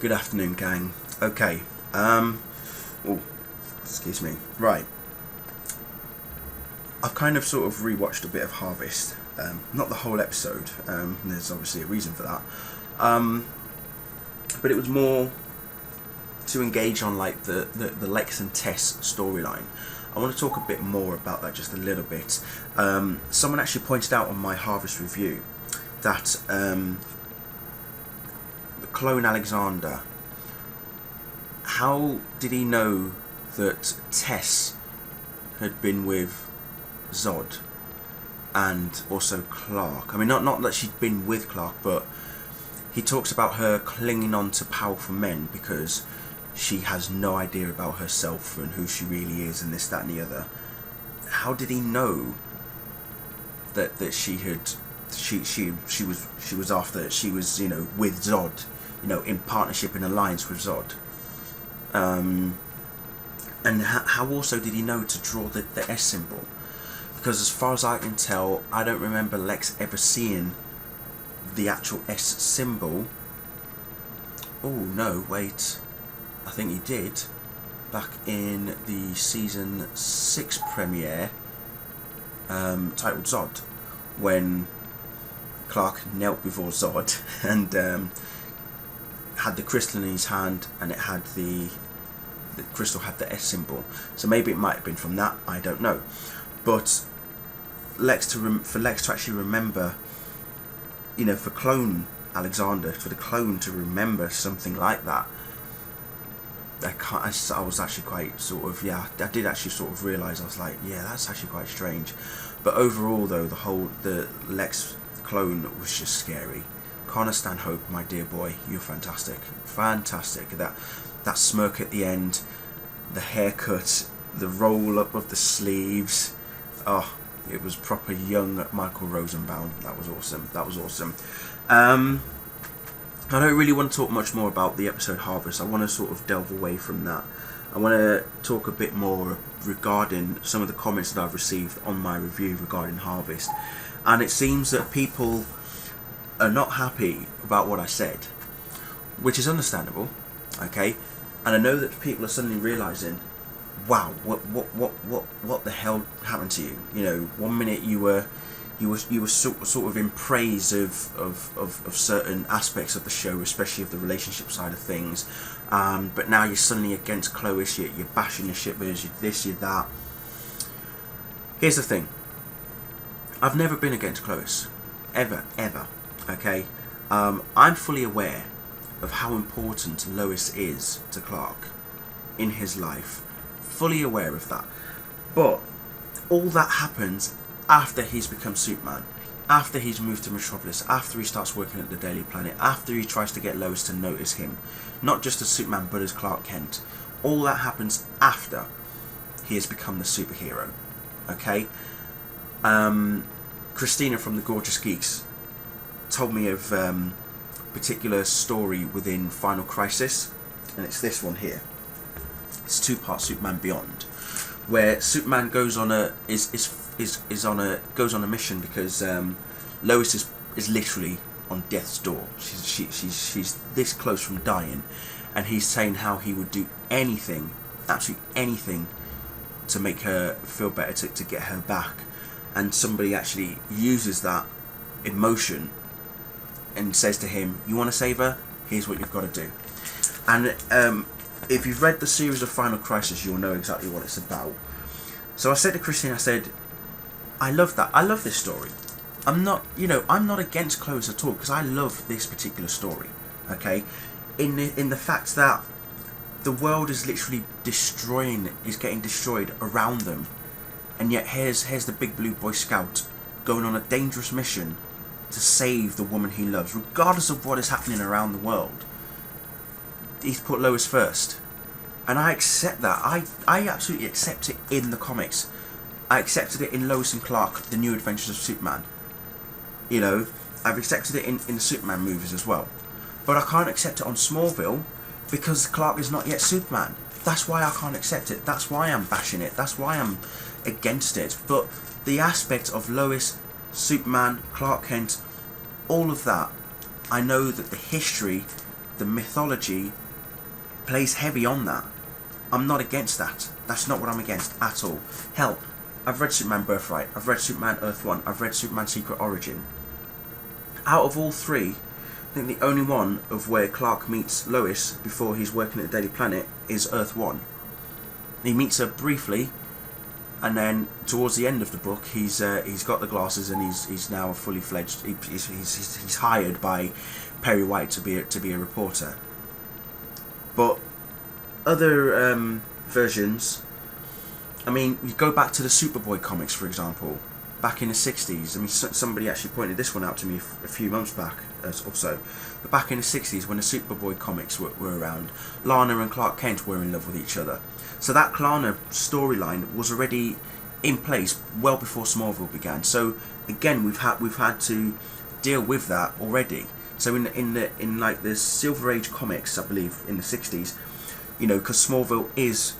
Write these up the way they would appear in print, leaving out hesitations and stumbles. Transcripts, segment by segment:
Good afternoon, gang. Okay. Oh, excuse me. Right. I've kind of sort of rewatched a bit of Harvest. Not the whole episode. There's obviously a reason for that. But it was more to engage on like the Lex and Tess storyline. I want to talk a bit more about that, just a little bit. Someone actually pointed out on my Harvest review that the clone Alexander, how did he know that Tess had been with Zod and also Clark? I mean, not that she'd been with Clark, but he talks about her clinging on to powerful men because she has no idea about herself and who she really is and this, that and the other. How did he know that she was after, she was, with Zod, in partnership, in alliance with Zod? And how also did he know to draw the S symbol? Because as far as I can tell, I don't remember Lex ever seeing the actual S symbol. Oh no, wait, I think he did back in the season 6 premiere, titled Zod, when Clark knelt before Zod and had the crystal in his hand, and it had the crystal had the S symbol. So maybe it might have been from that, I don't know. But for Lex to actually remember, for clone Alexander, for the clone to remember something like that, I was actually quite sort of, I did actually sort of realise, I was like, yeah, that's actually quite strange. But overall though, the Lex clone was just scary. Connor Stanhope, my dear boy, you're fantastic. Fantastic. That smirk at the end, the haircut, the roll up of the sleeves. Oh, it was proper young Michael Rosenbaum. That was awesome. I don't really want to talk much more about the episode Harvest. I want to sort of delve away from that. I want to talk a bit more regarding some of the comments that I've received on my review regarding Harvest. And it seems that people are not happy about what I said, which is understandable, okay? And I know that people are suddenly realising, wow, what the hell happened to you? One minute you were sort of in praise of certain aspects of the show, especially of the relationship side of things, but now you're suddenly against Clois. You're bashing the shippers, you're this, you're that. Here's the thing: I've never been against Clois, ever, okay? I'm fully aware of how important Lois is to Clark in his life, fully aware of that. But all that happens after he's become Superman, after he's moved to Metropolis, after he starts working at the Daily Planet, after he tries to get Lois to notice him, not just as Superman but as Clark Kent. All that happens after he has become the superhero, okay? Christina from the Gorgeous Geeks told me of particular story within Final Crisis, and it's this one here. It's 2-part Superman Beyond, where Superman goes on a goes on a mission because Lois is literally on death's door. She's this close from dying, and he's saying how he would do anything, absolutely anything, to make her feel better, to get her back. And somebody actually uses that emotion and says to him, you want to save her? Here's what you've got to do. And if you've read the series of Final Crisis, you'll know exactly what it's about. So I said to Christine, I said, I love that. I love this story. I'm not against Clois at all, because I love this particular story, okay? In the fact that the world is literally getting destroyed around them, and yet here's the big blue Boy Scout going on a dangerous mission to save the woman he loves, regardless of what is happening around the world. He's put Lois first, and I accept that. I absolutely accept it in the comics. I accepted it in Lois and Clark, The New Adventures of Superman. I've accepted it in the Superman movies as well. But I can't accept it on Smallville because Clark is not yet Superman. That's why I can't accept it. That's why I'm bashing it. That's why I'm against it. But the aspect of Lois, Superman, Clark Kent, all of that, I know that the history the mythology plays heavy on that. I'm not against that. That's not what I'm against at all. Hell, I've read Superman Birthright, I've read Superman Earth 1, I've read Superman Secret Origin. Out of all three, I think the only one of where Clark meets Lois before he's working at the Daily Planet is Earth 1. He meets her briefly, and then towards the end of the book, he's got the glasses and he's now a fully fledged. He's hired by Perry White to be a reporter. But other versions, I mean, you go back to the Superboy comics, for example, back in the 60s. I mean, somebody actually pointed this one out to me a few months back or so. But back in the 60s, when the Superboy comics were around, Lana and Clark Kent were in love with each other. So that Lana storyline was already in place well before Smallville began. So again, we've had to deal with that already. So in like the Silver Age comics, I believe in the 60s, you know, because Smallville is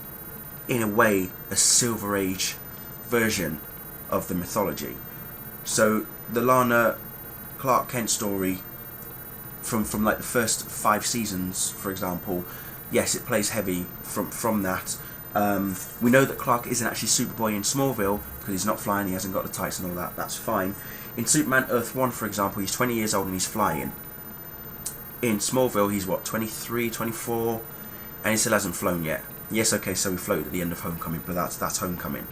in a way a Silver Age version of the mythology. So the Lana Clark Kent story from like the first 5 seasons, for example, yes, it plays heavy from that. We know that Clark isn't actually Superboy in Smallville because he's not flying, he hasn't got the tights and all that. That's fine. In Superman Earth 1, for example, he's 20 years old and he's flying. In Smallville, he's what, 23, 24, and he still hasn't flown yet. Yes, okay, so he floated at the end of Homecoming, but that's Homecoming.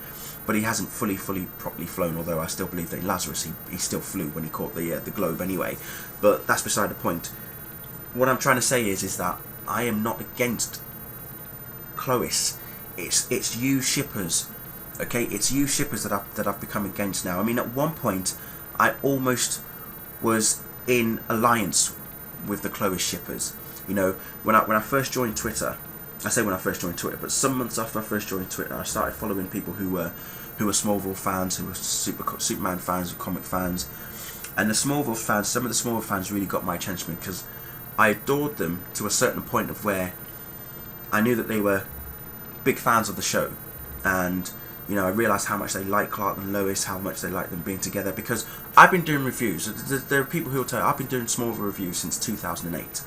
But he hasn't fully properly flown, although I still believe that in Lazarus he still flew when he caught the globe anyway. But that's beside the point. What I'm trying to say is that I am not against Clois. It's you shippers, okay? It's you shippers that I've become against now. I mean, at one point, I almost was in alliance with the Clois shippers. You know, when I first joined Twitter, I say when I first joined Twitter, but some months after I first joined Twitter, I started following people who were Smallville fans, who were Superman fans, comic fans, and the Smallville fans. Some of the Smallville fans really got my attention because I adored them to a certain point of where I knew that they were big fans of the show, and you know, I realised how much they like Clark and Lois, how much they like them being together, because I've been doing reviews. There are people who will tell you, I've been doing Smallville reviews since 2008,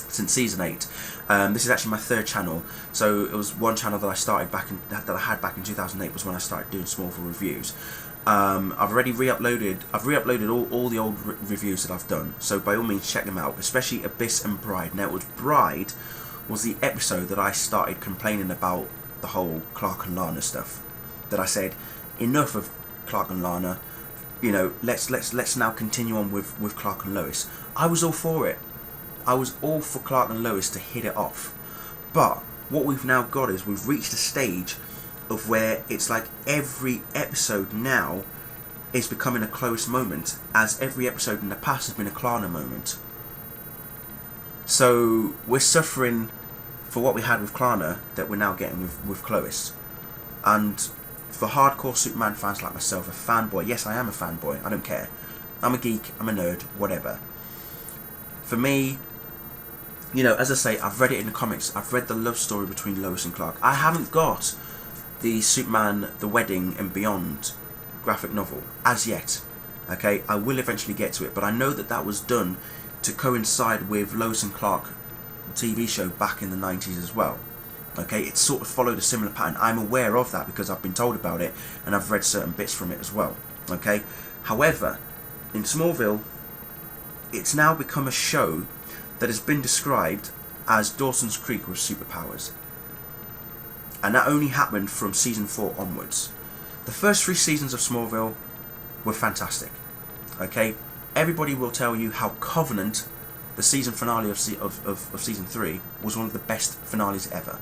since season 8. This is actually my 3rd channel, so it was one channel that I started that I had back in 2008 was when I started doing Smallville reviews. I've already re-uploaded all the old reviews that I've done, so by all means check them out, especially Abyss and Bride. Now, it was Bride was the episode that I started complaining about the whole Clark and Lana stuff. That I said, enough of Clark and Lana, you know, let's now continue on with Clark and Lois. I was all for it. I was all for Clark and Lois to hit it off. But what we've now got is we've reached a stage of where it's like every episode now is becoming a Clois moment, as every episode in the past has been a Klarna moment. So we're suffering for what we had with Klarna that we're now getting with Clois. And for hardcore Superman fans like myself, a fanboy, yes, I am a fanboy, I don't care. I'm a geek, I'm a nerd, whatever. For me, you know, as I say, I've read it in the comics, I've read the love story between Lois and Clark. I haven't got the Superman, The Wedding and Beyond graphic novel as yet. Okay, I will eventually get to it, but I know that was done to coincide with Lois and Clark TV show back in the 90s as well. Okay, it sort of followed a similar pattern. I'm aware of that because I've been told about it and I've read certain bits from it as well. Okay, however, in Smallville, it's now become a show that has been described as Dawson's Creek with superpowers. And that only happened from season 4 onwards. The first 3 seasons of Smallville were fantastic. Okay, everybody will tell you how Covenant, the season finale of season 3, was one of the best finales ever.